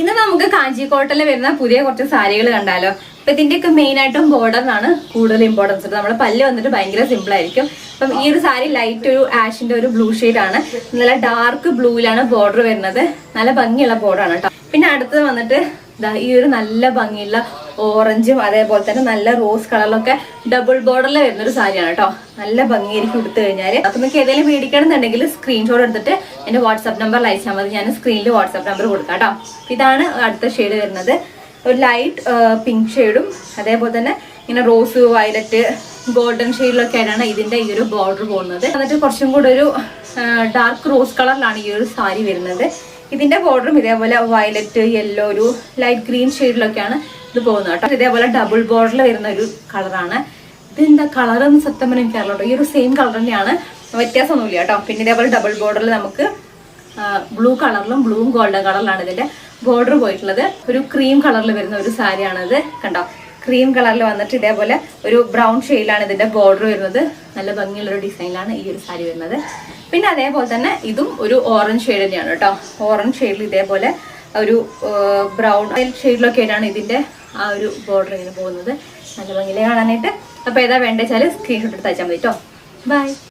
ഇന്ന് നമുക്ക് കാഞ്ചിക്കോട്ടയിൽ വരുന്ന പുതിയ കുറച്ച് സാരികൾ കണ്ടാലോ. അപ്പൊ ഇതിന്റെയൊക്കെ മെയിൻ ആയിട്ടും ബോർഡറിനാണ് കൂടുതൽ ഇമ്പോർട്ടൻസ്. നമ്മുടെ പല്ല് വന്നിട്ട് ഭയങ്കര സിമ്പിൾ ആയിരിക്കും. അപ്പം ഈ ഒരു സാരി ലൈറ്റ് ഒരു ആഷിന്റെ ഒരു ബ്ലൂ ഷെയ്ഡ് ആണ്. നല്ല ഡാർക്ക് ബ്ലൂയിലാണ് ബോർഡർ വരുന്നത്. നല്ല ഭംഗിയുള്ള ബോർഡറാണ് കേട്ടോ. പിന്നെ അടുത്തത് വന്നിട്ട് ഈ ഒരു നല്ല ഭംഗിയുള്ള ഓറഞ്ചും അതേപോലെ തന്നെ നല്ല റോസ് കളറിലൊക്കെ ഡബിൾ ബോർഡറിൽ വരുന്ന ഒരു സാരിയാണ് കേട്ടോ. നല്ല ഭംഗിയായിരിക്കും എടുത്തു കഴിഞ്ഞാൽ. അപ്പൊ നിങ്ങൾക്ക് ഏതെങ്കിലും മേടിക്കണമെന്നുണ്ടെങ്കിൽ സ്ക്രീൻഷോട്ട് എടുത്തിട്ട് എന്റെ വാട്സ്ആപ്പ് നമ്പറിൽ അയച്ചാൽ മതി. ഞാൻ സ്ക്രീനിൽ വാട്സ്ആപ്പ് നമ്പർ കൊടുക്കാം കേട്ടോ. ഇതാണ് അടുത്ത ഷെയ്ഡ് വരുന്നത്. ഒരു ലൈറ്റ് പിങ്ക് ഷെയ്ഡും അതേപോലെ തന്നെ ഇങ്ങനെ റോസ് വയലറ്റ് ഗോൾഡൻ ഷെയ്ഡിലൊക്കെ ആയിട്ടാണ് ഇതിന്റെ ഈ ഒരു ബോർഡർ പോകുന്നത്. എന്നിട്ട് കുറച്ചും കൂടെ ഒരു ഡാർക്ക് റോസ് കളറിലാണ് ഈ ഒരു സാരി വരുന്നത്. ഇതിന്റെ ബോർഡറും ഇതേപോലെ വയലറ്റ് യെല്ലോ ഒരു ലൈറ്റ് ഗ്രീൻ ഷെയ്ഡിലൊക്കെയാണ് ഇത് പോകുന്നത് കേട്ടോ. ഇതേപോലെ ഡബിൾ ബോർഡറിൽ വരുന്ന ഒരു കളറാണ്. ഇതെന്താ കളറെന്ന് സത്യം പറഞ്ഞാൽ എനിക്കറിയാം. ഈ ഒരു സെയിം കളർ തന്നെയാണ്, വ്യത്യാസമൊന്നുമില്ല കേട്ടോ. പിന്നെ ഇതേപോലെ ഡബിൾ ബോർഡറിൽ നമുക്ക് ബ്ലൂ കളറിലും ബ്ലൂവും ഗോൾഡൻ കളറിലാണ് ഇതിന്റെ ബോർഡർ പോയിട്ടുള്ളത്. ഒരു ക്രീം കളറിൽ വരുന്ന ഒരു സാരിയാണിത് കണ്ടോ. ക്രീം കളറിൽ വന്നിട്ട് ഇതേപോലെ ഒരു ബ്രൗൺ ഷെയ്ഡിലാണ് ഇതിന്റെ ബോർഡർ വരുന്നത്. നല്ല ഭംഗിയുള്ള ഒരു ഡിസൈനിലാണ് ഈ ഒരു സാരി വരുന്നത്. പിന്നെ അതേപോലെ തന്നെ ഇതും ഒരു ഓറഞ്ച് ഷെയ്ഡ് തന്നെയാണ് കേട്ടോ. ഓറഞ്ച് ഷെയ്ഡിൽ ഇതേപോലെ ഒരു ബ്രൗൺ ഷെയ്ഡിലൊക്കെ ആയിട്ടാണ് ഇതിന്റെ ആ ഒരു ബോർഡർ ഇങ്ങനെ പോകുന്നത്. നല്ല ഭംഗിയിലെ കാണാനായിട്ട്. അപ്പൊ ഏതാ വേണ്ടത് വെച്ചാൽ സ്ക്രീൻഷോട്ട് എടുത്ത് അയച്ചാൽ മതി കേട്ടോ. ബൈ.